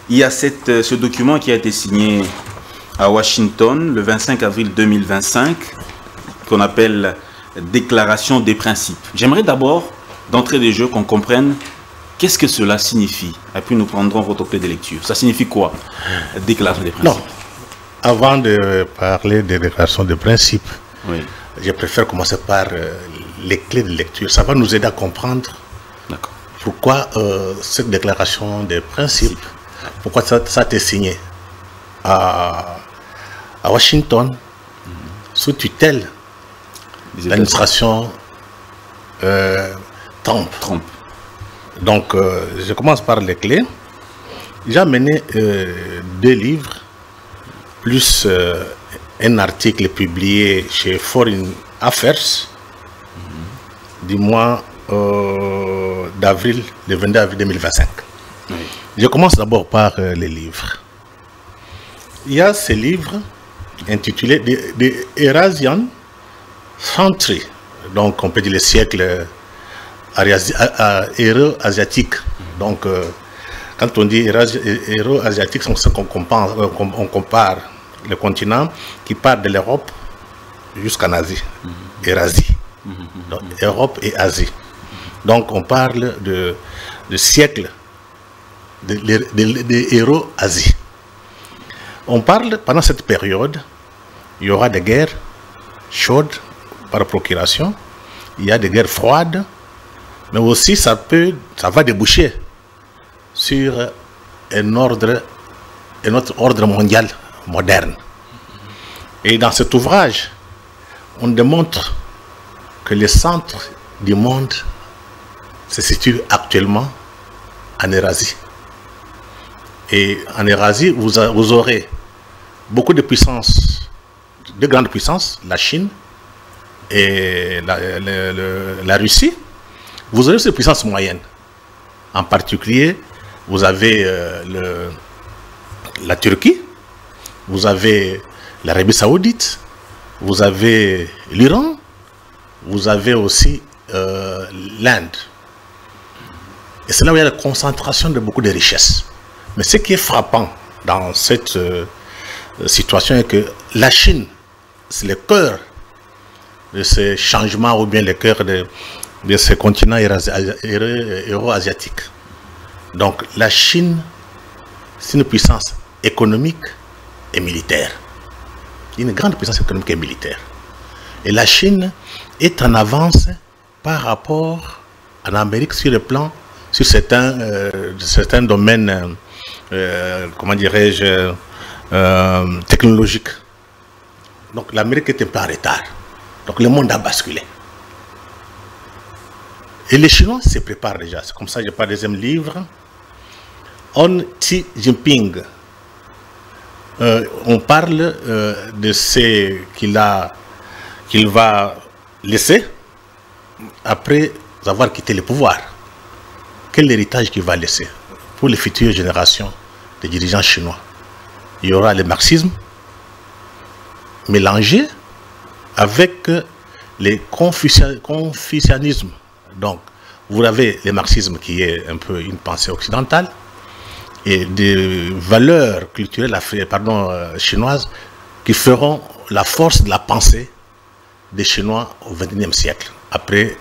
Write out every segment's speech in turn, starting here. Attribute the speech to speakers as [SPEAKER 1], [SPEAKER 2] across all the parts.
[SPEAKER 1] il y a ce document qui a été signé à Washington le 25 avril 2025, qu'on appelle Déclaration des principes. J'aimerais d'abord, d'entrée de jeu, qu'on comprenne qu'est-ce que cela signifie. Et puis nous prendrons votre clé de lecture. Ça signifie quoi, Déclaration des principes?
[SPEAKER 2] Non. Avant de parler des déclarations de principes,
[SPEAKER 1] oui,
[SPEAKER 2] je préfère commencer par les clés de lecture. Ça va nous aider à comprendre pourquoi cette déclaration des principes, pourquoi ça a été signé à Washington, sous tutelle de l'administration Trump. Donc, je commence par les clés. J'ai amené 2 livres, plus un article publié chez Foreign Affairs du mois d'avril, le 22 avril 2025. Oui. Je commence d'abord par les livres. Il y a ces livres intitulés The Eurasian Century, donc on peut dire le siècle euro-asiatique. Donc, quand on dit euro-asiatique, c'est qu'on compare le continent qui part de l'Europe jusqu'en Asie, Eurasie. Donc, Europe et Asie. Donc, on parle de siècle de Euro-Asie. On parle, pendant cette période, il y aura des guerres chaudes par procuration, il y a des guerres froides, mais aussi ça va déboucher sur un autre ordre mondial moderne. Et dans cet ouvrage, on démontre que le centre du monde se situe actuellement en Eurasie. Et en Eurasie, vous aurez beaucoup de puissances, de grandes puissances, la Chine et la Russie. Vous aurez ces puissances moyennes. En particulier, vous avez la Turquie, vous avez l'Arabie Saoudite, vous avez l'Iran, vous avez aussi l'Inde. Et c'est là où il y a la concentration de beaucoup de richesses. Mais ce qui est frappant dans cette situation est que la Chine, c'est le cœur de ce changement ou bien le cœur de ce continent euro-asiatique. Donc la Chine, c'est une puissance économique et militaire. Une grande puissance économique et militaire. Et la Chine est en avance par rapport à l'Amérique sur le plan, sur certains domaines, comment dirais-je, technologiques. Donc l'Amérique est un peu en retard. Donc le monde a basculé. Et les Chinois se préparent déjà. C'est comme ça que je parle du deuxième livre. On Xi Jinping. On parle de ce qu'il va laisser après avoir quitté le pouvoir. Quel héritage qu'il va laisser pour les futures générations de dirigeants chinois? Il y aura le marxisme mélangé avec le confucianisme. Donc, vous avez le marxisme qui est un peu une pensée occidentale et des valeurs culturelles chinoises qui feront la force de la pensée des Chinois au XXIe siècle, après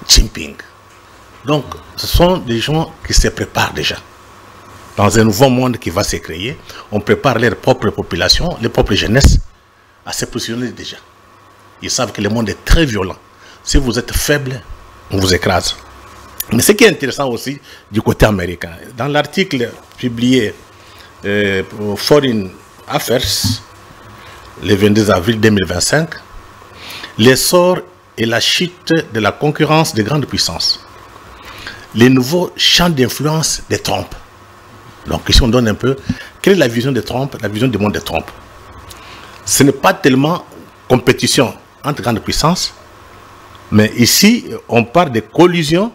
[SPEAKER 2] Jinping. Donc, ce sont des gens qui se préparent déjà. Dans un nouveau monde qui va se créer, on prépare leur propre population, leur propre jeunesse à se positionner déjà. Ils savent que le monde est très violent. Si vous êtes faible, on vous écrase. Mais ce qui est intéressant aussi du côté américain, dans l'article publié au Foreign Affairs, le 22 avril 2025, l'essor et la chute de la concurrence des grandes puissances, les nouveaux champs d'influence de Trump. Donc ici on donne un peu, quelle est la vision de Trump, la vision du monde de Trump? Ce n'est pas tellement compétition entre grandes puissances, mais ici on parle de collusion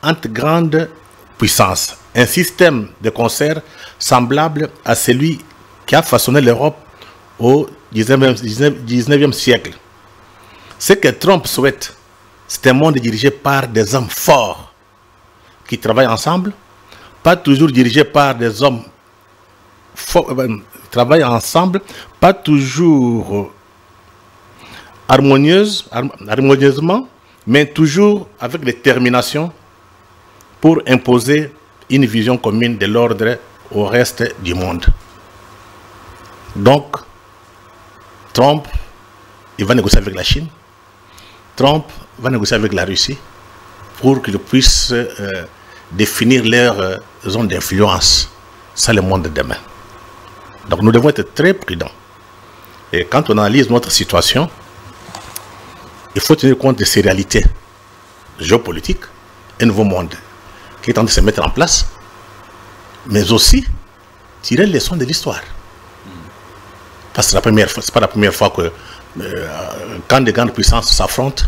[SPEAKER 2] entre grandes puissances. Un système de concert semblable à celui qui a façonné l'Europe au 19e siècle. Ce que Trump souhaite, c'est un monde dirigé par des hommes forts qui travaillent ensemble pas toujours dirigés par des hommes travaillent ensemble, pas toujours harmonieusement, mais toujours avec détermination pour imposer une vision commune de l'ordre au reste du monde. Donc, Trump, il va négocier avec la Chine. Trump va négocier avec la Russie pour qu'ils puissent définir leur zone d'influence. C'est le monde de demain. Donc nous devons être très prudents. Et quand on analyse notre situation, il faut tenir compte de ces réalités géopolitiques, un nouveau monde qui est en train de se mettre en place, mais aussi tirer les leçons de l'histoire. Parce que c'est pas la première fois que quand des grandes puissances s'affrontent,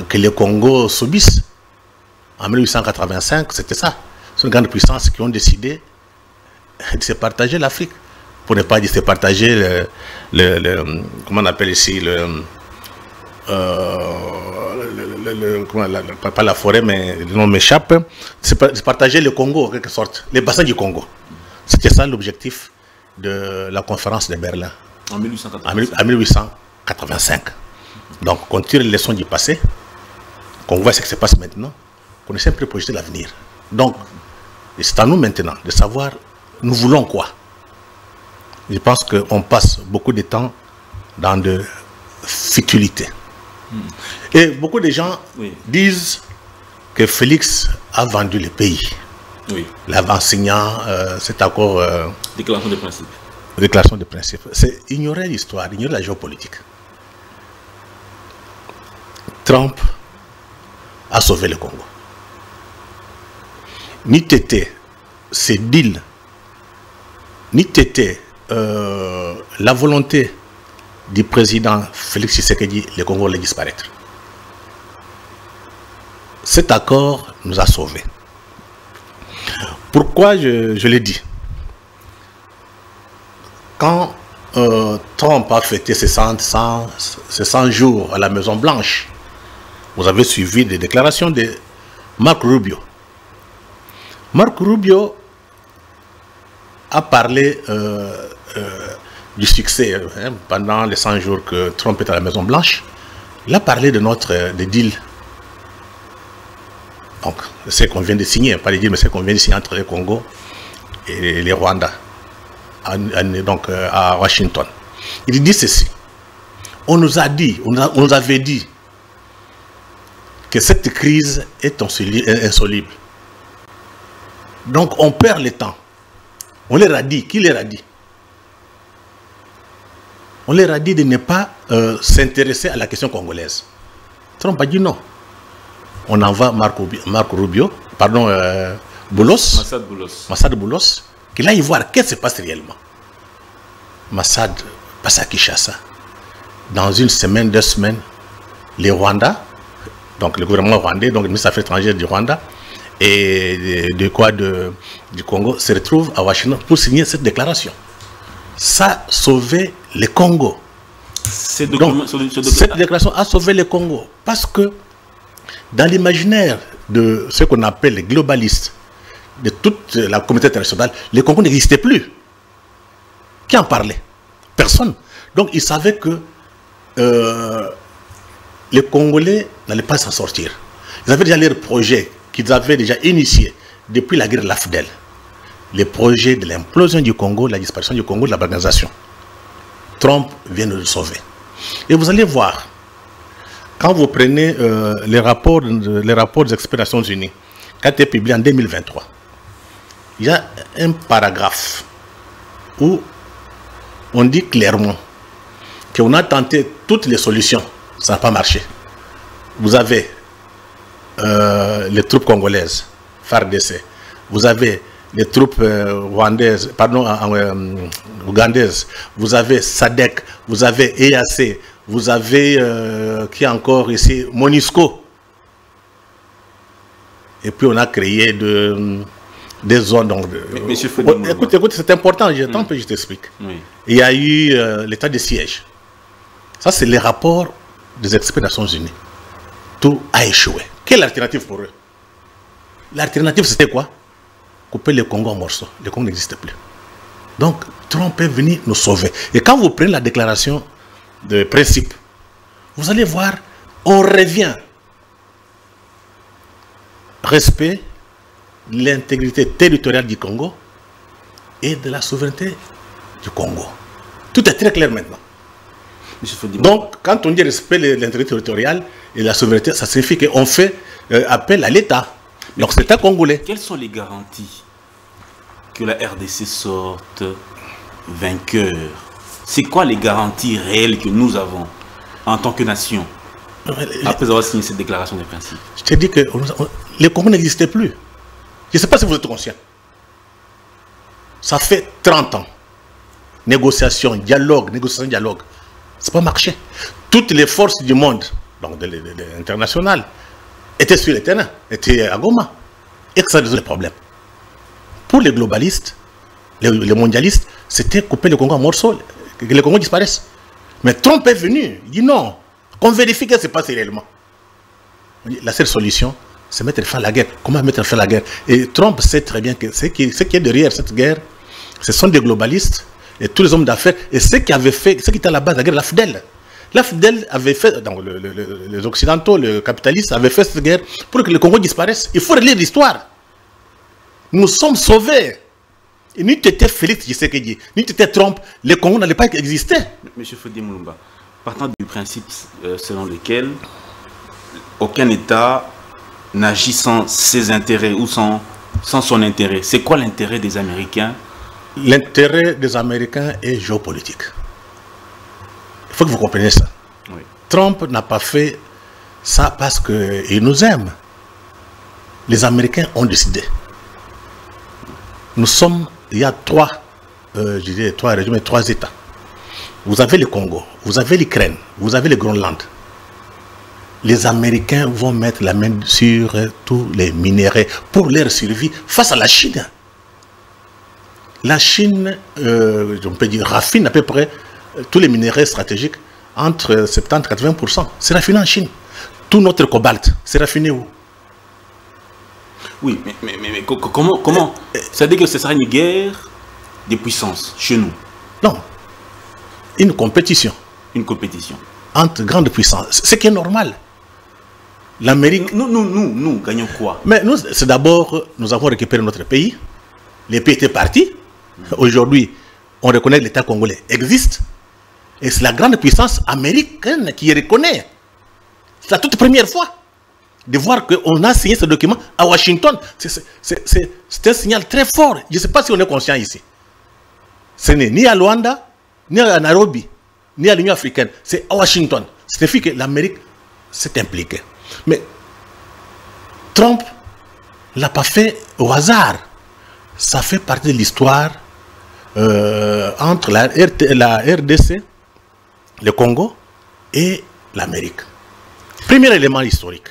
[SPEAKER 2] que les Congo subissent. En 1885, c'était ça. Ce sont les grandes puissances qui ont décidé de se partager l'Afrique. Pour ne pas dire se partager comment on appelle ici, pas la forêt, mais le nom m'échappe, se partager le Congo en quelque sorte, les bassins du Congo. C'était ça l'objectif de la conférence de Berlin.
[SPEAKER 1] En 1885.
[SPEAKER 2] En 1885. Donc, qu'on tire les leçons du passé, qu'on voit ce qui se passe maintenant, qu'on essaie de projeter l'avenir. Donc, c'est à nous maintenant de savoir, nous voulons quoi. Je pense qu'on passe beaucoup de temps dans de futilités. Et beaucoup de gens disent que Félix a vendu le pays.
[SPEAKER 1] Oui.
[SPEAKER 2] En signant cet accord.
[SPEAKER 1] Déclaration de principe.
[SPEAKER 2] Déclaration de principe. C'est ignorer l'histoire, ignorer la géopolitique. Trump a sauvé le Congo. Ni t'était ces deals, ni t'était la volonté du président Félix Tshisekedi, le Congo allait disparaître. Cet accord nous a sauvés. Pourquoi je l'ai dit? Quand Trump a fêté ses 100 jours à la Maison Blanche, vous avez suivi des déclarations de Marco Rubio. Marco Rubio a parlé du succès pendant les 100 jours que Trump est à la Maison Blanche. Il a parlé des deals. Donc, ce qu'on vient de signer, pas les deals, mais ce qu'on vient de signer entre le Congo et les Rwandais, donc à Washington. Il dit ceci. On nous a dit, on nous avait dit que cette crise est insoluble. Donc on perd le temps. On leur a dit, qui leur a dit? On leur a dit de ne pas s'intéresser à la question congolaise. Trump a dit non. On envoie Marco Rubio, pardon, Massad Boulos, qu'il aille voir qu'est-ce qui se passe réellement. Massad passe à Kinshasa. Dans une semaine, 2 semaines, les Rwandais, donc le gouvernement rwandais, donc le ministre des Affaires étrangères du Rwanda et du Congo se retrouvent à Washington pour signer cette déclaration. Ça a sauvé le Congo. Cette déclaration a sauvé le Congo parce que dans l'imaginaire de ce qu'on appelle les globalistes, de toute la communauté internationale, le Congo n'existait plus. Qui en parlait? Personne. Donc ils savaient que les Congolais n'allaient pas s'en sortir. Ils avaient déjà leurs projets qu'ils avaient déjà initiés depuis la guerre de l'AFDEL. Les projets de l'implosion du Congo, la disparition du Congo, de la balkanisation. Trump vient de le sauver. Et vous allez voir, quand vous prenez les rapports des experts des Nations Unies, qui a été publié en 2023, il y a un paragraphe où on dit clairement qu'on a tenté toutes les solutions, ça n'a pas marché. Vous avez les troupes congolaises, FARDC, vous avez les troupes rwandaises, pardon, ougandaises, vous avez SADC, vous avez EAC, vous avez qui encore ici, MONUSCO. Et puis on a créé des zones. Donc, écoute, c'est important, j'attends que je t'explique. Oui. Il y a eu l'état de siège. Ça, c'est les rapports des experts des Nations Unies. Tout a échoué. Quelle alternative pour eux? L'alternative, c'était quoi? couper le Congo en morceaux. Le Congo n'existe plus. Donc, Trump est venu nous sauver. Et quand vous prenez la déclaration de principe, vous allez voir, on revient. Respect de l'intégrité territoriale du Congo et de la souveraineté du Congo. Tout est très clair maintenant. Donc, quand on dit respect de l'intégrité territoriale et la souveraineté, ça signifie qu'on fait appel à l'État. Donc, c'est l'État congolais.
[SPEAKER 1] Quelles sont les garanties que la RDC sorte vainqueur? C'est quoi les garanties réelles que nous avons en tant que nation après avoir signé cette déclaration des principes?
[SPEAKER 2] Je te dis que le Congo n'existait plus. Je ne sais pas si vous êtes conscient. Ça fait 30 ans. Négociation, dialogue. Ça n'a pas marché. Toutes les forces du monde, donc internationales, étaient sur le terrain, étaient à Goma. Et que ça résout les problèmes. Pour les globalistes, les mondialistes, c'était couper le Congo en morceaux, que le Congo disparaisse. Mais Trump est venu, il dit non, qu'on vérifie que ce se passe réellement. La seule solution, c'est mettre fin à la guerre. Comment mettre fin à la guerre? Et Trump sait très bien que ce qui est derrière cette guerre, ce sont des globalistes et tous les hommes d'affaires. Et ce qui était à la base de la guerre, l'AFDEL. L'AFDEL avait fait, donc les Occidentaux, les capitalistes avaient fait cette guerre pour que le Congo disparaisse. Il faut relire l'histoire. Nous sommes sauvés. Et ni tu étais Félix Tshisekedi, ni tu étais Trump, le Congo n'allait pas exister.
[SPEAKER 1] Monsieur Fodé Moulumba, partant du principe selon lequel aucun État n'agit sans ses intérêts ou sans son intérêt, c'est quoi l'intérêt des Américains?
[SPEAKER 2] L'intérêt des Américains est géopolitique. Il faut que vous compreniez ça. Oui. Trump n'a pas fait ça parce qu'il nous aime. Les Américains ont décidé. Nous sommes, il y a trois régions, trois États. Vous avez le Congo, vous avez l'Ukraine, vous avez le Groenland. Les Américains vont mettre la main sur tous les minéraux pour leur survie face à la Chine. La Chine, on peut dire, raffine à peu près tous les minéraux stratégiques entre 70 et 80%. C'est raffiné en Chine. Tout notre cobalt, c'est raffiné où?
[SPEAKER 1] Oui, mais comment c'est-à-dire que ce sera une guerre des puissances chez nous?
[SPEAKER 2] Non. Une compétition.
[SPEAKER 1] Une compétition.
[SPEAKER 2] Entre grandes puissances. Ce qui est normal. L'Amérique...
[SPEAKER 1] Nous gagnons quoi?
[SPEAKER 2] Mais nous, c'est d'abord, nous avons récupéré notre pays. Les pays étaient partis. Aujourd'hui, on reconnaît que l'État congolais existe. Et c'est la grande puissance américaine qui reconnaît. C'est la toute première fois de voir qu'on a signé ce document à Washington. C'est un signal très fort. Je ne sais pas si on est conscient ici. Ce n'est ni à Luanda, ni à Nairobi, ni à l'Union africaine. C'est à Washington. Ça signifie que l'Amérique s'est impliquée. Mais Trump ne l'a pas fait au hasard. Ça fait partie de l'histoire entre la RDC, le Congo et l'Amérique. Premier élément historique.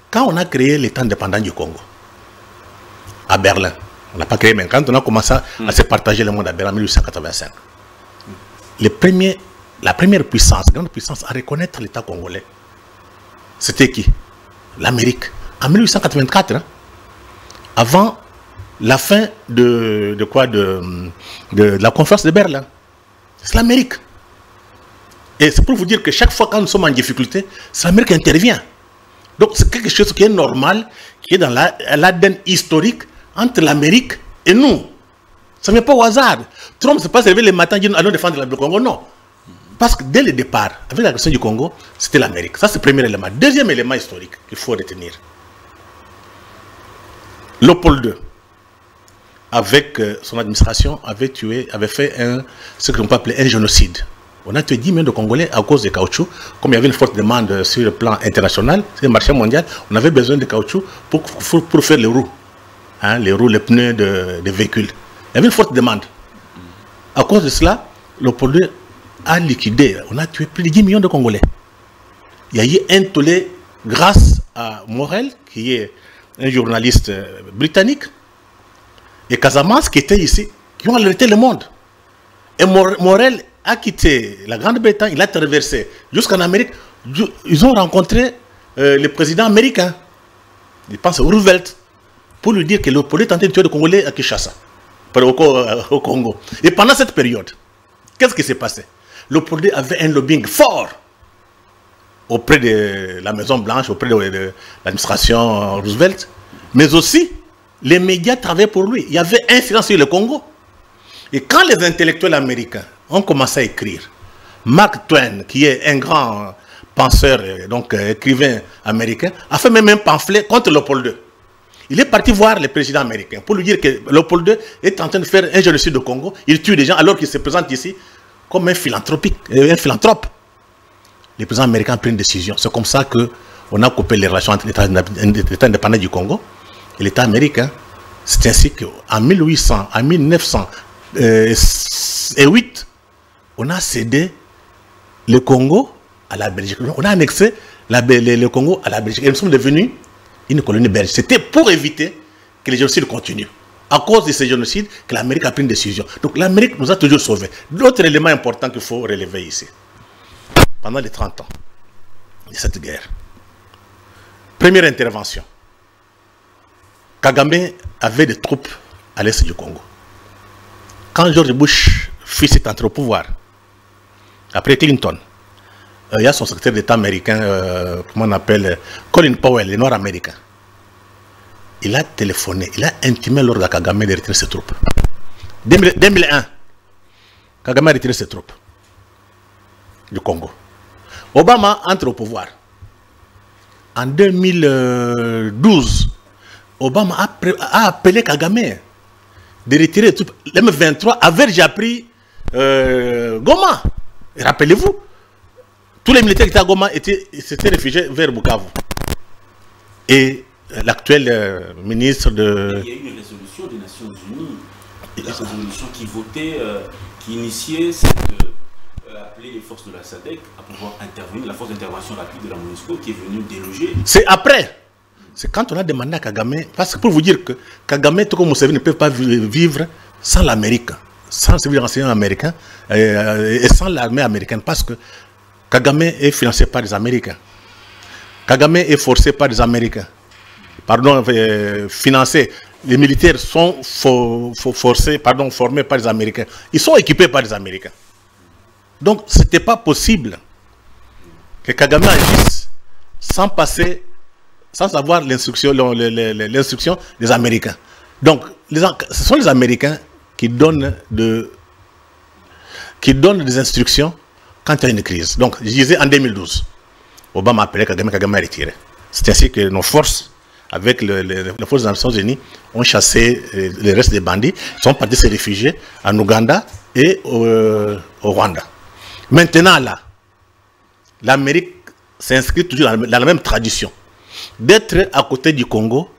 [SPEAKER 2] Quand on a créé l'État indépendant du Congo, à Berlin, on n'a pas créé, mais quand on a commencé à se partager le monde à Berlin en 1885, la première puissance, grande puissance à reconnaître l'État congolais, c'était qui? L'Amérique. En 1884, hein, avant la fin de la conférence de Berlin. C'est l'Amérique. Et c'est pour vous dire que chaque fois quand nous sommes en difficulté, c'est l'Amérique qui intervient. Donc c'est quelque chose qui est normal, qui est dans l'ADN historique entre l'Amérique et nous. Ça ne vient pas au hasard. Trump ne s'est pas levé le matin et dit allons défendre le Congo. Non. Parce que dès le départ, avec la question du Congo, c'était l'Amérique. Ça, c'est le premier élément. Deuxième élément historique qu'il faut retenir. Léopold II, avec son administration, avait fait ce que l'on peut appeler un génocide. On a tué 10 millions de Congolais à cause du caoutchouc. Comme il y avait une forte demande sur le plan international, sur le marché mondial, on avait besoin de caoutchouc pour faire les roues. Hein, les roues, les pneus de véhicules. Il y avait une forte demande. À cause de cela, Léopold II a liquidé. On a tué plus de 10 millions de Congolais. Il y a eu un tollé grâce à Morel, qui est un journaliste britannique, et Casamance, qui était ici, qui ont alerté le monde. Et Morel a quitté la Grande-Bretagne, il a traversé jusqu'en Amérique. Ils ont rencontré le président américain, je pense Roosevelt. pour lui dire que Léopold tentait de tuer les Congolais à Kinshasa, au Congo. Et pendant cette période, qu'est-ce qui s'est passé? Léopold avait un lobbying fort auprès de la Maison Blanche, auprès de l'administration Roosevelt, mais aussi les médias travaillaient pour lui. Il y avait un silence sur le Congo. Et quand les intellectuels américains ont commencé à écrire, Mark Twain, qui est un grand penseur, donc écrivain américain, a fait même un pamphlet contre Léopold II. Il est parti voir le président américain pour lui dire que Léopold II est en train de faire un génocide au Congo. Il tue des gens alors qu'il se présente ici comme un philanthrope. Les présidents américains prennent une décision. C'est comme ça qu'on a coupé les relations entre l'État indépendant du Congo et l'État américain. C'est ainsi qu'en 1908, on a cédé le Congo à la Belgique. On a annexé le Congo à la Belgique. Et nous sommes devenus une colonie belge. C'était pour éviter que les génocides continuent. À cause de ces génocides, que l'Amérique a pris une décision. Donc l'Amérique nous a toujours sauvés. L'autre élément important qu'il faut relever ici, pendant les 30 ans de cette guerre, première intervention, Kagame avait des troupes à l'est du Congo. Quand George Bush fit cet entrée au pouvoir, après Clinton, il y a son secrétaire d'État américain, comment on appelle, Colin Powell, le Noir américain. Il a téléphoné, il a intimé l'ordre à Kagame de retirer ses troupes. 2001, Kagame a retiré ses troupes du Congo. Obama entre au pouvoir. En 2012, Obama a appelé Kagame de retirer les troupes. l'M23 avait déjà pris Goma. Rappelez-vous, tous les militaires qui étaient à Goma s'étaient réfugiés vers Bukavu. Et l'actuel ministre de...
[SPEAKER 1] Il y a eu une résolution des Nations Unies, une résolution qui votait, qui initiait appeler les forces de la SADC à pouvoir intervenir, la force d'intervention rapide de la MONUSCO qui est venue déloger.
[SPEAKER 2] C'est après. C'est quand on a demandé à Kagame, parce que pour vous dire que Kagame, tout comme Museveni, ne peut pas vivre sans l'Amérique, sans le service de renseignement américain et sans l'armée américaine, parce que Kagame est financé par les Américains. Kagame est forcé par les Américains. Pardon, financé. Les militaires sont formés par les Américains. Ils sont équipés par les Américains. Donc, ce n'était pas possible que Kagame agisse sans passer, sans avoir l'instruction des Américains. Donc, ce sont les Américains qui donnent des instructions quand il y a une crise. Donc, je disais en 2012, Obama a appelé Kagame, Kagame a retiré. C'est ainsi que nos forces, avec les forces des Nations Unies, ont chassé les restes des bandits. Ils sont partis se réfugier en Ouganda et au Rwanda. Maintenant, là, l'Amérique s'inscrit toujours dans la même tradition d'être à côté du Congo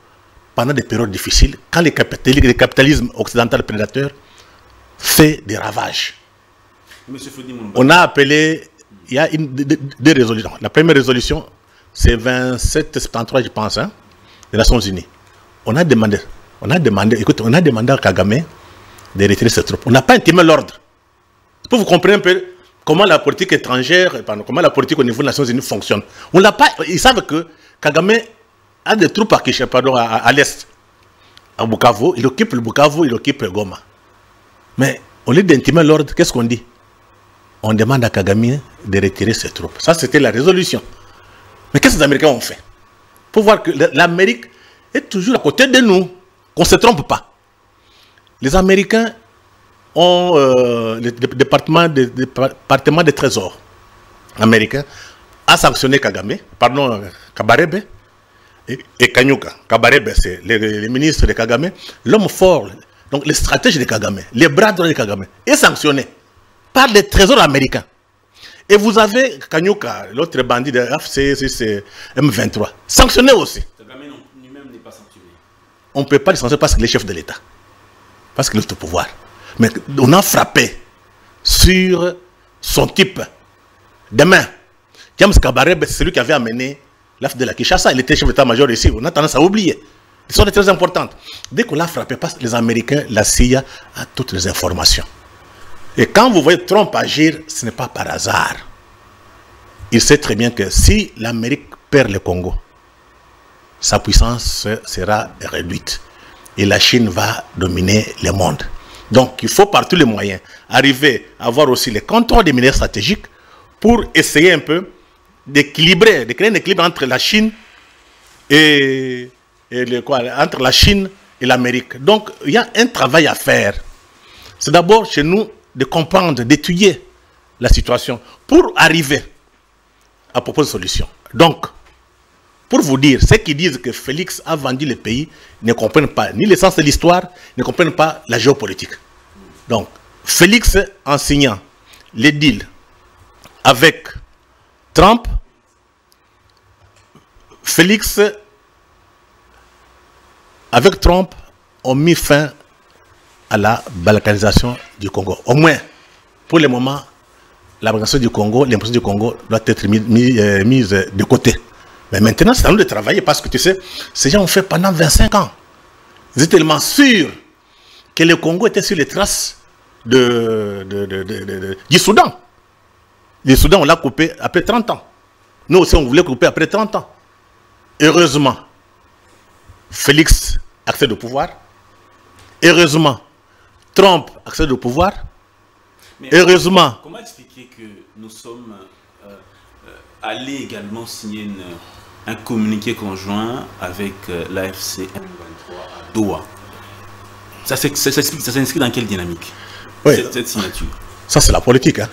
[SPEAKER 2] pendant des périodes difficiles, quand le capitalisme occidental prédateur fait des ravages. On a appelé, il y a deux résolutions. La première résolution, c'est 2773, je pense, hein, des Nations Unies. On a demandé à Kagame de retirer ses troupes. On n'a pas intimé l'ordre. Pour vous comprendre un peu comment la politique étrangère, comment la politique au niveau des Nations Unies fonctionne. On l'a pas, ils savent que Kagame a des troupes à l'est, à Bukavu. Il occupe le Bukavu, il occupe Goma. Mais au lieu d'intimer l'ordre, qu'est-ce qu'on dit? On demande à Kagame de retirer ses troupes. Ça, c'était la résolution. Mais qu'est-ce que les Américains ont fait? Pour voir que l'Amérique est toujours à côté de nous, qu'on ne se trompe pas. Les Américains ont le département de trésor américain a sanctionné Kabarebe et Kanyuka. Kabarebe, c'est le ministre de Kagame, l'homme fort, donc le stratège de Kagame, les bras droits de Kagame, est sanctionné par les trésors américains. Et vous avez Kanyuka, l'autre bandit de FCC M23, sanctionné aussi.
[SPEAKER 1] Kagame lui-même n'est pas sanctionné.
[SPEAKER 2] On ne peut pas le sanctionner parce qu'il est chef de l'État, parce qu'il est au pouvoir. Mais on a frappé sur son type de main. James Kabarebe, c'est celui qui avait amené l'AF de la Kinshasa. Il était chef d'état-major ici. On a tendance à oublier. Ils sont très importantes. Dès qu'on l'a frappé, parce que les Américains, la CIA a toutes les informations. Et quand vous voyez Trump agir, ce n'est pas par hasard. Il sait très bien que si l'Amérique perd le Congo, sa puissance sera réduite. et la Chine va dominer le monde. Donc il faut par tous les moyens arriver à avoir aussi les contrôles des minéraux stratégiques pour essayer un peu d'équilibrer, de créer un équilibre entre la Chine entre la Chine et l'Amérique. Donc il y a un travail à faire. C'est d'abord chez nous de comprendre, d'étudier la situation pour arriver à proposer une solution. Donc, pour vous dire, ceux qui disent que Félix a vendu le pays ne comprennent pas ni l'essence de l'histoire, ne comprennent pas la géopolitique. Donc, Félix, en signant les deals avec Trump, Félix, avec Trump, ont mis fin à la balkanisation du Congo. Au moins, pour le moment, la balkanisation du Congo, l'imposition du Congo doit être mise de côté. Mais maintenant, c'est à nous de travailler parce que tu sais, ces gens ont fait pendant 25 ans. Ils étaient tellement sûrs que le Congo était sur les traces du Soudan. Le Soudan, on l'a coupé après 30 ans. Nous aussi, on voulait couper après 30 ans. Heureusement, Félix accède au pouvoir. Heureusement, Trump accède au pouvoir.
[SPEAKER 1] Mais
[SPEAKER 2] heureusement.
[SPEAKER 1] Comment expliquer que nous sommes allés également signer un communiqué conjoint avec l'AFC M23 à Doha? Ça s'inscrit dans quelle dynamique,
[SPEAKER 2] oui,
[SPEAKER 1] cette signature?
[SPEAKER 2] Ça, c'est la politique. Hein.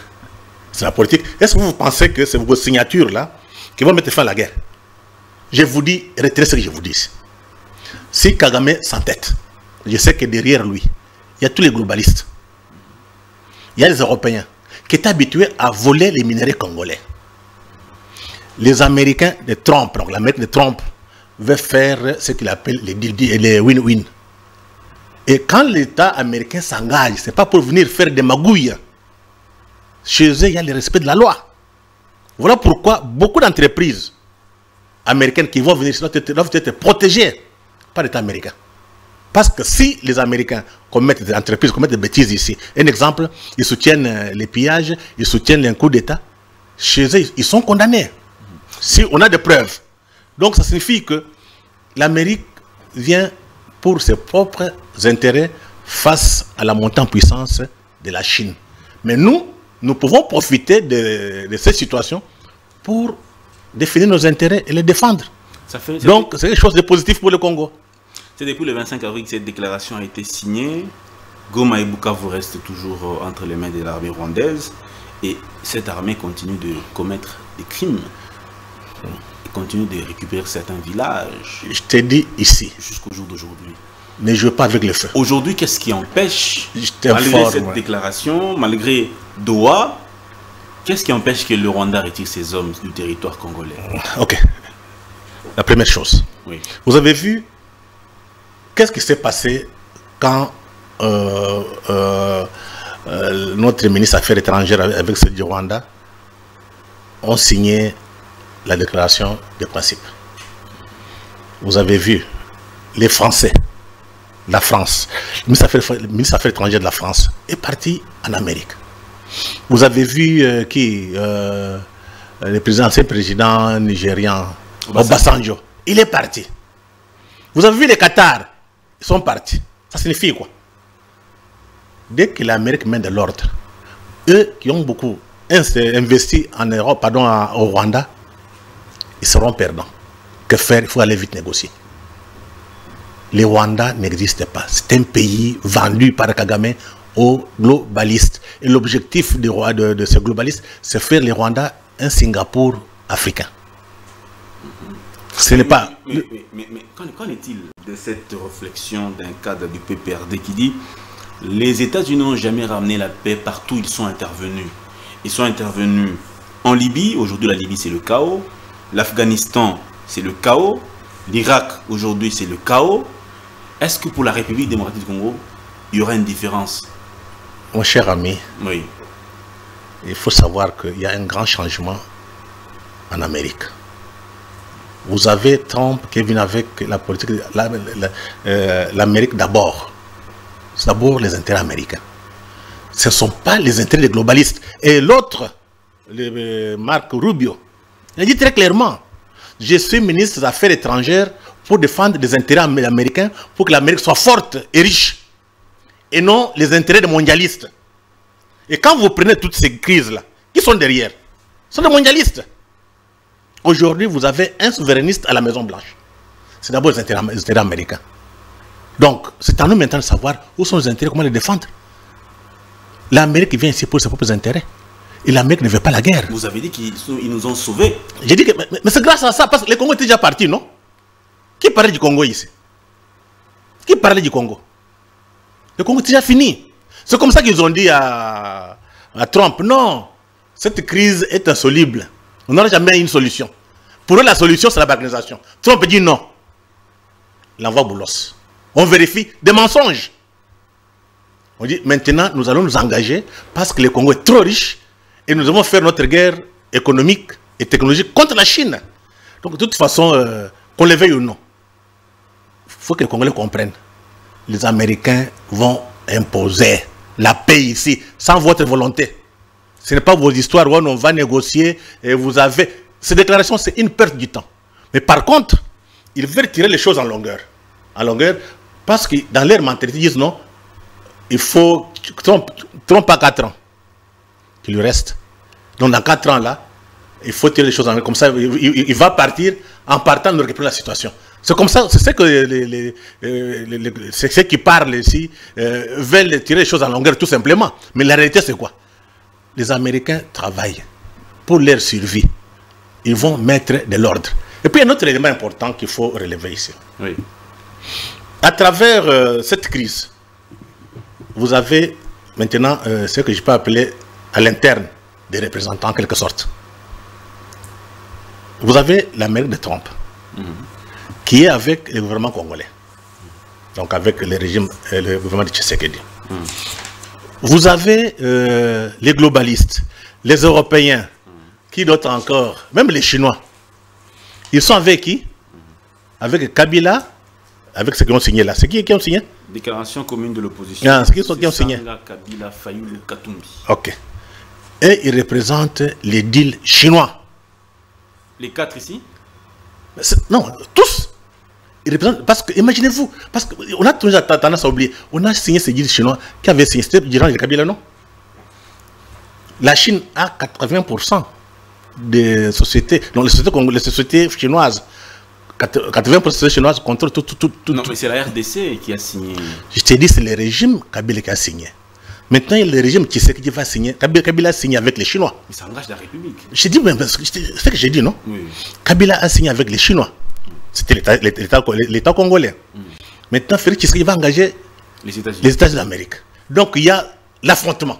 [SPEAKER 2] C'est la politique. Est-ce que vous pensez que c'est vos signatures-là qui vont mettre fin à la guerre? Je vous dis, retenez ce que je vous dis. Si Kagame s'entête, je sais que derrière lui, il y a tous les globalistes. Il y a les Européens qui étaient habitués à voler les minéraux congolais. Les Américains de Trump, donc l'Amérique de Trump, veut faire ce qu'il appelle les win-win. Et quand l'État américain s'engage, ce n'est pas pour venir faire des magouilles. Chez eux, il y a le respect de la loi. Voilà pourquoi beaucoup d'entreprises américaines qui vont venir doivent être protégées par l'État américain. Parce que si les Américains commettent des entreprises, commettent des bêtises ici, un exemple, ils soutiennent les pillages, ils soutiennent un coup d'État, chez eux, ils sont condamnés. Si on a des preuves. Donc ça signifie que l'Amérique vient pour ses propres intérêts face à la montée en puissance de la Chine. Mais nous pouvons profiter de cette situation pour définir nos intérêts et les défendre. Donc c'est quelque chose de positif pour le Congo.
[SPEAKER 1] C'est depuis le 25 avril que cette déclaration a été signée. Goma et Bukavu restent toujours entre les mains de l'armée rwandaise. Et cette armée continue de commettre des crimes. Elle continue de récupérer certains villages.
[SPEAKER 2] Je t'ai dit ici.
[SPEAKER 1] Jusqu'au jour d'aujourd'hui.
[SPEAKER 2] Ne jouez pas avec le feu.
[SPEAKER 1] Aujourd'hui, qu'est-ce qui empêche, malgré cette déclaration, malgré Doha, qu'est-ce qui empêche que le Rwanda retire ses hommes du territoire congolais?
[SPEAKER 2] Ok. La première chose.
[SPEAKER 1] Oui.
[SPEAKER 2] Vous avez vu qu'est-ce qui s'est passé quand notre ministre des Affaires étrangères avec ceux du Rwanda ont signé la déclaration de principe. Vous avez vu les Français, la France, le ministre des Affaires étrangères de la France est parti en Amérique. Vous avez vu l'ancien président nigérian Obasanjo, il est parti. Vous avez vu les Qatar, ils sont partis. Ça signifie quoi? Dès que l'Amérique met de l'ordre, eux qui ont beaucoup investi en Europe, au Rwanda, ils seront perdants. Que faire? Il faut aller vite négocier. Le Rwanda n'existe pas. C'est un pays vendu par Kagame aux globalistes. Et l'objectif de ces globalistes, c'est faire le Rwanda un Singapour africain. Ce n'est pas...
[SPEAKER 1] Mais qu'en est-il de cette réflexion d'un cadre du PPRD qui dit les États-Unis n'ont jamais ramené la paix partout où ils sont intervenus. Ils sont intervenus en Libye. Aujourd'hui, la Libye, c'est le chaos. L'Afghanistan, c'est le chaos. L'Irak, aujourd'hui, c'est le chaos. Est-ce que pour la République démocratique du Congo, il y aura une différence?
[SPEAKER 2] Mon cher ami,
[SPEAKER 1] oui.
[SPEAKER 2] Il faut savoir qu'il y a un grand changement en Amérique. Vous avez Trump qui est venu avec la politique, l'Amérique d'abord. C'est d'abord les intérêts américains. Ce ne sont pas les intérêts des globalistes. Et l'autre, Marco Rubio, il a dit très clairement, je suis ministre des Affaires étrangères pour défendre les intérêts américains, pour que l'Amérique soit forte et riche, et non les intérêts des mondialistes. Et quand vous prenez toutes ces crises-là, qui sont derrière? Ce sont des mondialistes. Aujourd'hui, vous avez un souverainiste à la Maison-Blanche. C'est d'abord les intérêts américains. Donc, c'est à nous maintenant de savoir où sont les intérêts, comment les défendre. L'Amérique vient ici pour ses propres intérêts. Et l'Amérique ne veut pas la guerre.
[SPEAKER 1] Vous avez dit qu'ils nous ont sauvés.
[SPEAKER 2] J'ai dit que mais c'est grâce à ça, parce que les Congo étaient déjà partis, non? Qui parlait du Congo ici? Qui parlait du Congo? Le Congo est déjà fini. C'est comme ça qu'ils ont dit à Trump. Non, cette crise est insoluble. On n'aura jamais une solution. Pour eux, la solution, c'est la balkanisation. Trump dit non. Il envoie Boulos. On vérifie des mensonges. On dit maintenant, nous allons nous engager parce que le Congo est trop riche et nous devons faire notre guerre économique et technologique contre la Chine. Donc, de toute façon, qu'on le veuille ou non, il faut que les Congolais comprennent. Les Américains vont imposer la paix ici, sans votre volonté. Ce n'est pas vos histoires où on va négocier et vous avez... Ces déclarations, c'est une perte du temps. Mais par contre, ils veulent tirer les choses en longueur. En longueur, parce que dans leur mentalité, ils disent non, il faut... Trompe à 4 ans qu'il lui reste. Donc dans 4 ans là, il faut tirer les choses en longueur. Comme ça, il va partir. En partant, nous récupérer la situation. C'est comme ça, c'est ce que ceux qui parlent ici veulent tirer les choses en longueur tout simplement. Mais la réalité, c'est quoi? Les Américains travaillent pour leur survie. Ils vont mettre de l'ordre. Et puis, un autre élément important qu'il faut relever ici.
[SPEAKER 1] Oui.
[SPEAKER 2] À travers cette crise, vous avez maintenant ce que je peux appeler à l'interne des représentants en quelque sorte. Vous avez l'Amérique de Trump, qui est avec le gouvernement congolais, donc avec le régime, le gouvernement de Tshisekedi. Vous avez les globalistes, les Européens, qui d'autres encore, même les Chinois. Ils sont avec qui? Avec Kabila, avec ceux qui ont signé là. C'est qui ont signé?
[SPEAKER 1] Déclaration commune de l'opposition.
[SPEAKER 2] Ah, c'est qui ont signé?
[SPEAKER 1] Kabila, Fayoulou, Katumbi.
[SPEAKER 2] Ok. Et ils représentent les deals chinois.
[SPEAKER 1] Les 4 ici?
[SPEAKER 2] Non, tous. Ils représentent, parce que, imaginez-vous, parce qu'on a toujours tendance à oublier, on a signé ces deals chinois qui avaient signé, c'était durant le Kabila, non? La Chine a 80% des sociétés, donc les sociétés chinoises, 80% des sociétés chinoises contrôlent tout.
[SPEAKER 1] Non, mais c'est la RDC qui a signé.
[SPEAKER 2] Je t'ai dit, c'est le régime Kabila qui a signé. Maintenant, il y a le régime qui sait qui va signer. Kabila a signé avec les Chinois.
[SPEAKER 1] Mais ça engage la République.
[SPEAKER 2] J'ai dit, c'est ce que j'ai dit, non? Oui. Kabila a signé avec les Chinois. C'était l'État congolais. Maintenant, Félix Tshisekedi va engager les États-Unis d'Amérique. Donc, il y a l'affrontement.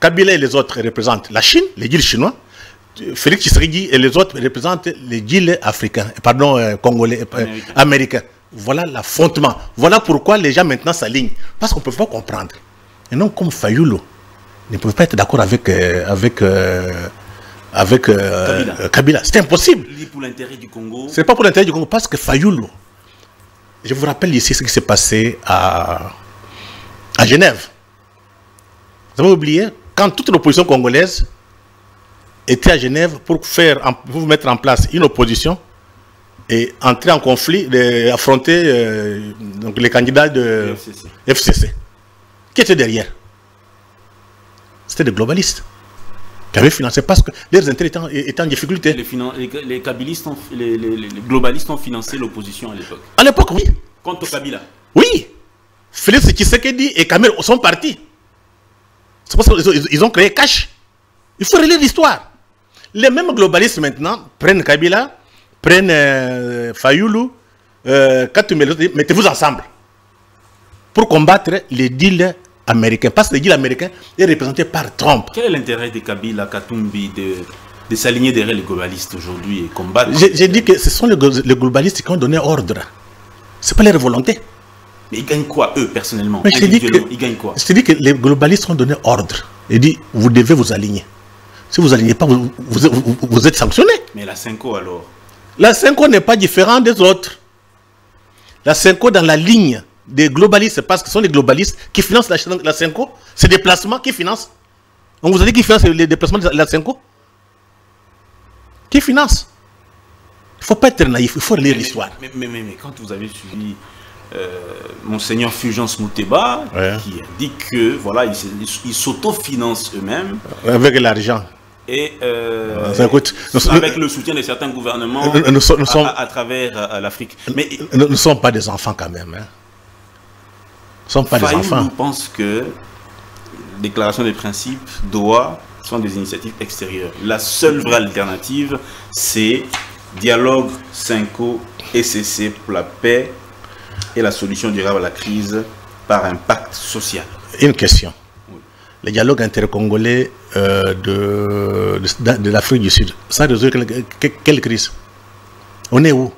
[SPEAKER 2] Kabila et les autres représentent la Chine, les deals chinois. Félix Tshisekedi et les autres représentent les deals africains, pardon, congolais, américains. Voilà l'affrontement. Voilà pourquoi les gens maintenant s'alignent. Parce qu'on ne peut pas comprendre. Et non comme Fayoulou ne peut pas être d'accord avec Kabila. C'est impossible.
[SPEAKER 1] Pour l'intérêt du Congo.
[SPEAKER 2] Ce n'est pas pour l'intérêt du Congo, parce que Fayoulou, je vous rappelle ici ce qui s'est passé à Genève. Vous avez oublié, quand toute l'opposition congolaise était à Genève pour mettre en place une opposition et entrer en conflit, affronter donc les candidats de FCC. Qui était derrière? C'était des globalistes qui avaient financé parce que leurs intérêts étaient en difficulté.
[SPEAKER 1] Les globalistes ont financé l'opposition à l'époque.
[SPEAKER 2] À l'époque, oui.
[SPEAKER 1] Contre Kabila.
[SPEAKER 2] Oui. Félix Tshisekedi et Kamel sont partis. C'est parce qu'ils ont créé Cash. Il faut relire l'histoire. Les mêmes globalistes maintenant prennent Kabila, prennent Fayoulou, Katumbi, mettez-vous ensemble pour combattre les deals américains. Parce que les deals américains est représenté par Trump.
[SPEAKER 1] Quel est l'intérêt de Kabila, Katumbi de s'aligner derrière les globalistes aujourd'hui et combattre?
[SPEAKER 2] J'ai dit que ce sont les globalistes qui ont donné ordre. Ce n'est pas leur volonté.
[SPEAKER 1] Mais ils gagnent quoi, eux, personnellement?
[SPEAKER 2] Ils gagnent quoi? Je te dis que les globalistes ont donné ordre. Ils disent, vous devez vous aligner. Si vous n'alignez pas, vous êtes sanctionné.
[SPEAKER 1] Mais la Cinco alors?
[SPEAKER 2] La Cinco n'est pas différente des autres. La Cinco dans la ligne des globalistes, parce que ce sont les globalistes qui financent la Cinco. C'est des placements qui financent. On vous a dit qui finance les déplacements de la Cinco? Qui finance? ne faut pas être naïf, il faut lire l'histoire.
[SPEAKER 1] Mais quand vous avez suivi Monseigneur Fulgence Mouteba, qui a dit que voilà, ils s'autofinancent eux-mêmes.
[SPEAKER 2] Avec l'argent.
[SPEAKER 1] Et
[SPEAKER 2] écoute,
[SPEAKER 1] avec le soutien de certains gouvernements à travers l'Afrique. Mais
[SPEAKER 2] nous ne sommes pas des enfants quand même. Hein. Nous ne sommes pas des enfants.
[SPEAKER 1] Je pense que la déclaration des principes, Doha, sont des initiatives extérieures. La seule vraie alternative, c'est dialogue, Cinco, ECC pour la paix et la solution durable à la crise par un pacte social.
[SPEAKER 2] Une question. Oui. Le dialogue intercongolais de l'Afrique du Sud, ça résout quelle crise? On est où?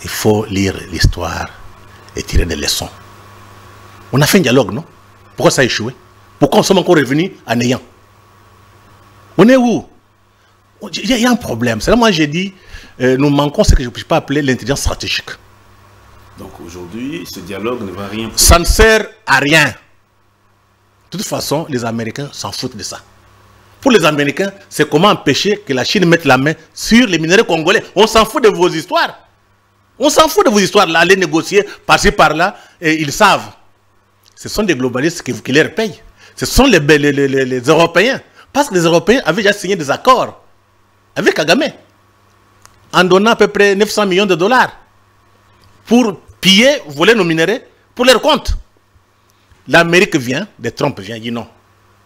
[SPEAKER 2] Il faut lire l'histoire et tirer des leçons. On a fait un dialogue, non? Pourquoi ça a échoué? Pourquoi on sommes encore revenus en néant? On est où? Il y a un problème. C'est là moi j'ai dit, nous manquons ce que je ne peux pas appeler l'intelligence stratégique.
[SPEAKER 1] Donc aujourd'hui, ce dialogue ne va rien.
[SPEAKER 2] Ça ne sert à rien. De toute façon, les Américains s'en foutent de ça. Pour les Américains, c'est comment empêcher que la Chine mette la main sur les minéraux congolais. On s'en fout de vos histoires. On s'en fout de vos histoires. Là, aller négocier par-ci, par-là, et ils savent. Ce sont des globalistes qui les payent. Ce sont les Européens. Parce que les Européens avaient déjà signé des accords avec Kagame, en donnant à peu près 900 millions de dollars pour piller, voler nos minéraux pour leur compte. L'Amérique vient, Trump vient, dit non,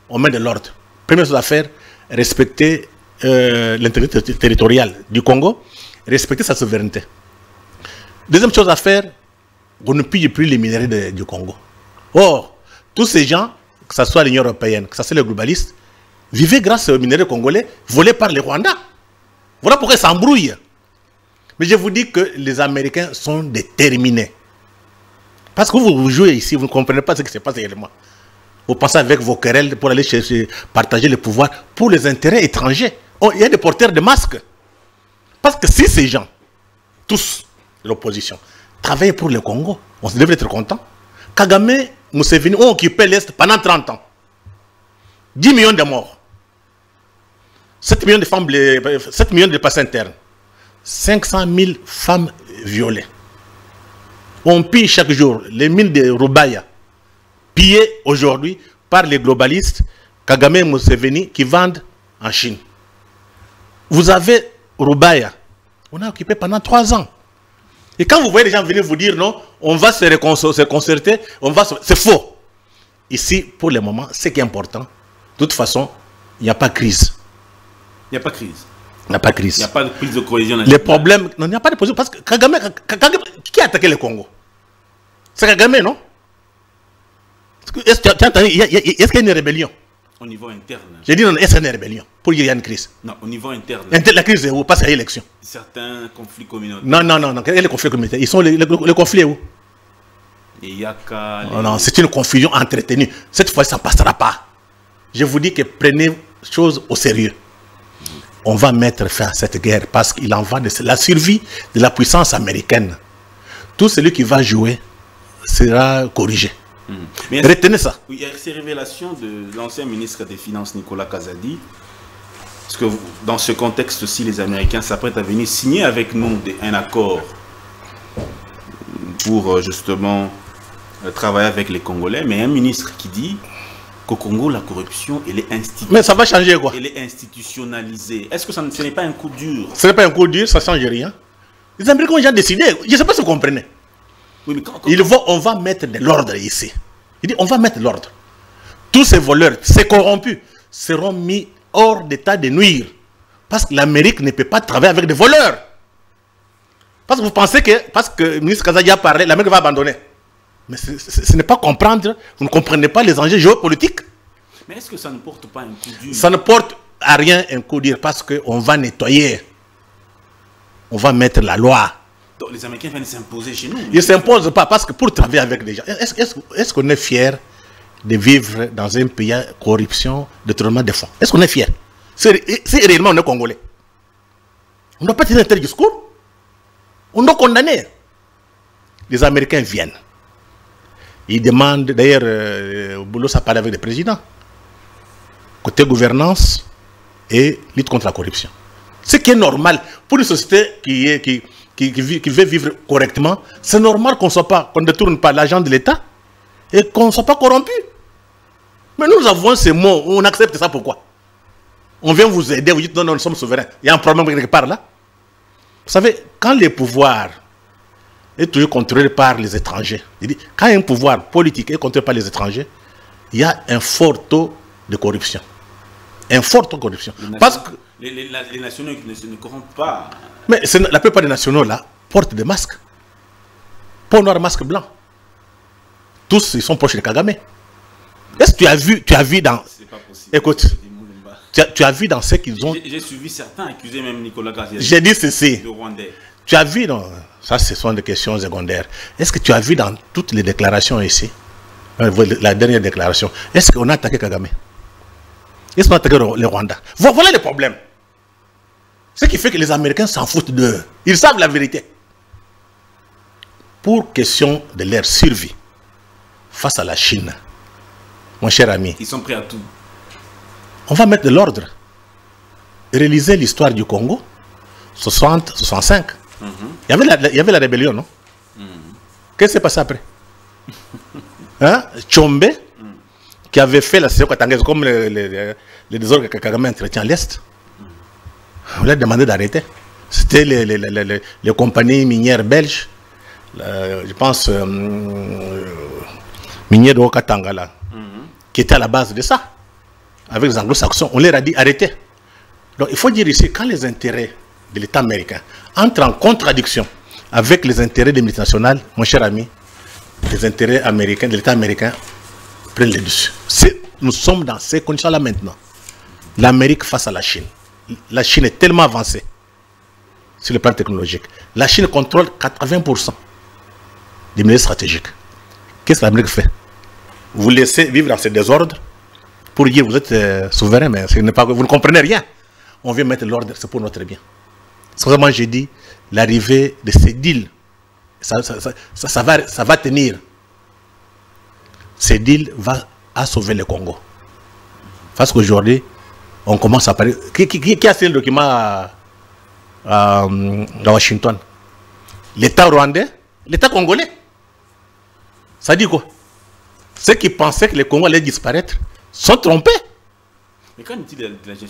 [SPEAKER 2] on met de l'ordre. Première chose à faire, respecter l'intégrité territoriale du Congo, respecter sa souveraineté. Deuxième chose à faire, on ne pille plus les minéraux du Congo. Or, tous ces gens, que ce soit l'Union européenne, que ce soit les globalistes, vivaient grâce aux minéraux congolais volés par les Rwandais. Voilà pourquoi ils s'embrouillent. Mais je vous dis que les Américains sont déterminés. Parce que vous jouez ici, vous ne comprenez pas ce qui se passe réellement. Vous passez avec vos querelles pour aller chercher, partager le pouvoir pour les intérêts étrangers. Oh, il y a des porteurs de masques. Parce que si ces gens, tous, l'opposition, travaillaient pour le Congo, on devrait être content. Kagame, Museveni ont occupé l'Est pendant 30 ans. 10 millions de morts. 7 millions de femmes, 7 millions de passés internes. 500 000 femmes violées. On pille chaque jour les mines de Rubaya, pillées aujourd'hui par les globalistes, Kagame et Museveni, qui vendent en Chine. Vous avez Rubaya, on a occupé pendant 3 ans. Et quand vous voyez les gens venir vous dire non, on va se concerter, c'est faux. Ici, pour le moment, ce qui est important, de toute façon, il n'y a pas de crise.
[SPEAKER 1] Il n'y a pas de crise.
[SPEAKER 2] Il n'y a pas de crise.
[SPEAKER 1] Il n'y a pas de prise de cohésion nationale.
[SPEAKER 2] Les problèmes, non, il n'y a pas de cohésion parce que Kagame, qui a attaqué le Congo? C'est Kagame, non? Est-ce qu'il y a une rébellion?
[SPEAKER 1] Au niveau interne.
[SPEAKER 2] J'ai dit non, est-ce qu'il y a une rébellion? Pour qu'il y ait une crise.
[SPEAKER 1] Non, au niveau interne.
[SPEAKER 2] La crise est où? Parce qu'il y a élection.
[SPEAKER 1] Certains conflits communautaires.
[SPEAKER 2] Non. Quel est le conflit communautaire? Ils sont le conflit est où?
[SPEAKER 1] Il y a qu'à...
[SPEAKER 2] Non, c'est une confusion entretenue. Cette fois, ça ne passera pas. Je vous dis que prenez les choses au sérieux. On va mettre fin à cette guerre parce qu'il en va de la survie de la puissance américaine. Tout celui qui va jouer sera corrigé. Mais retenez ça.
[SPEAKER 1] Il y a ces révélations de l'ancien ministre des Finances Nicolas Kazadi. Parce que dans ce contexte-ci, les Américains s'apprêtent à venir signer avec nous un accord pour justement travailler avec les Congolais. Mais un ministre qui dit qu'au Congo, la corruption, elle est institutionnalisée.
[SPEAKER 2] Mais ça va changer quoi?
[SPEAKER 1] Elle est institutionnalisée. Est-ce que ce n'est pas un coup dur?
[SPEAKER 2] Ce n'est pas un coup dur, ça ne change rien. Les Américains ont déjà décidé. Je ne sais pas si vous comprenez.
[SPEAKER 1] Oui, mais
[SPEAKER 2] on va mettre de l'ordre ici. Il dit on va mettre de l'ordre. Tous ces voleurs, ces corrompus, seront mis hors d'état de nuire. Parce que l'Amérique ne peut pas travailler avec des voleurs. Parce que vous pensez que, parce que le ministre Kazadi a parlé, l'Amérique va abandonner. Mais ce n'est pas comprendre, vous ne comprenez pas les enjeux géopolitiques.
[SPEAKER 1] Mais est-ce que ça ne porte pas un coup dur?
[SPEAKER 2] Ça ne porte à rien un coup dur parce qu'on va nettoyer. On va mettre la loi.
[SPEAKER 1] Donc les Américains viennent s'imposer chez nous.
[SPEAKER 2] Ils ne s'imposent pas parce que pour travailler avec des gens, est-ce qu'on est fier de vivre dans un pays à corruption, détournement de fonds? Est-ce qu'on est fier? Si réellement on est Congolais, on ne doit pas tenir un tel discours. On doit condamner. Les Américains viennent. Ils demandent, d'ailleurs, Boulot ça parle avec le président. Côté gouvernance et lutte contre la corruption. Ce qui est normal pour une société qui veut vivre correctement, c'est normal qu'on ne détourne pas l'argent de l'État et qu'on ne soit pas corrompu. Mais nous avons ces mots, on accepte ça pourquoi? On vient vous aider, vous dites non, non, nous sommes souverains. Il y a un problème quelque part là. Vous savez, quand le pouvoir est toujours contrôlé par les étrangers, quand un pouvoir politique est contrôlé par les étrangers, il y a un fort taux de corruption. Un fort taux de corruption. Parce que
[SPEAKER 1] les nationaux ne corrompent pas.
[SPEAKER 2] Mais la plupart des nationaux là portent des masques. Peau noire, masque blanc. Tous ils sont proches de Kagame. Est-ce que tu as vu dans...
[SPEAKER 1] C'est pas possible.
[SPEAKER 2] Écoute, tu as vu dans ce qu'ils ont...
[SPEAKER 1] J'ai suivi certains accuser même Nicolas Graziani.
[SPEAKER 2] J'ai dit ceci.
[SPEAKER 1] De Rwandais.
[SPEAKER 2] Tu as vu dans... Ça, ce sont des questions secondaires. Est-ce que tu as vu dans toutes les déclarations ici, la dernière déclaration, est-ce qu'on a attaqué Kagame? Est-ce qu'on a attaqué le Rwanda? Voilà le problème. Ce qui fait que les Américains s'en foutent d'eux. Ils savent la vérité. Pour question de leur survie face à la Chine, mon cher ami,
[SPEAKER 1] ils sont prêts à tout.
[SPEAKER 2] On va mettre de l'ordre. Réaliser l'histoire du Congo, 60-65. Il y avait la rébellion, non? Qu'est-ce qui s'est passé après? Hein? Tchombe, qui avait fait la session katangaise, comme les désordres que Kagame entretient à l'Est. On lui a demandé d'arrêter. C'était les compagnies minières belges, je pense, minières de Okatanga, là, qui étaient à la base de ça. Avec les anglo-saxons, on leur a dit arrêtez. Donc il faut dire ici, quand les intérêts de l'État américain entrent en contradiction avec les intérêts des multinationales, mon cher ami, les intérêts américains, de l'État américain prennent le dessus. Nous sommes dans ces conditions-là maintenant. L'Amérique face à la Chine. La Chine est tellement avancée sur le plan technologique. La Chine contrôle 80% des milieux stratégiques. Qu'est-ce que l'Amérique fait? Vous laissez vivre dans ce désordre pour dire vous êtes souverain, mais vous ne comprenez rien. On vient mettre l'ordre, c'est pour notre bien. C'est vraiment, j'ai dit, l'arrivée de ces deals, ça va tenir. Ces deals va sauver le Congo. Parce qu'aujourd'hui, on commence à parler. Qui a signé le document à Washington? L'État rwandais, l'État congolais. Ça dit quoi? Ceux qui pensaient que le Congo allait disparaître sont trompés.
[SPEAKER 1] Mais qu'en est-il de la gestion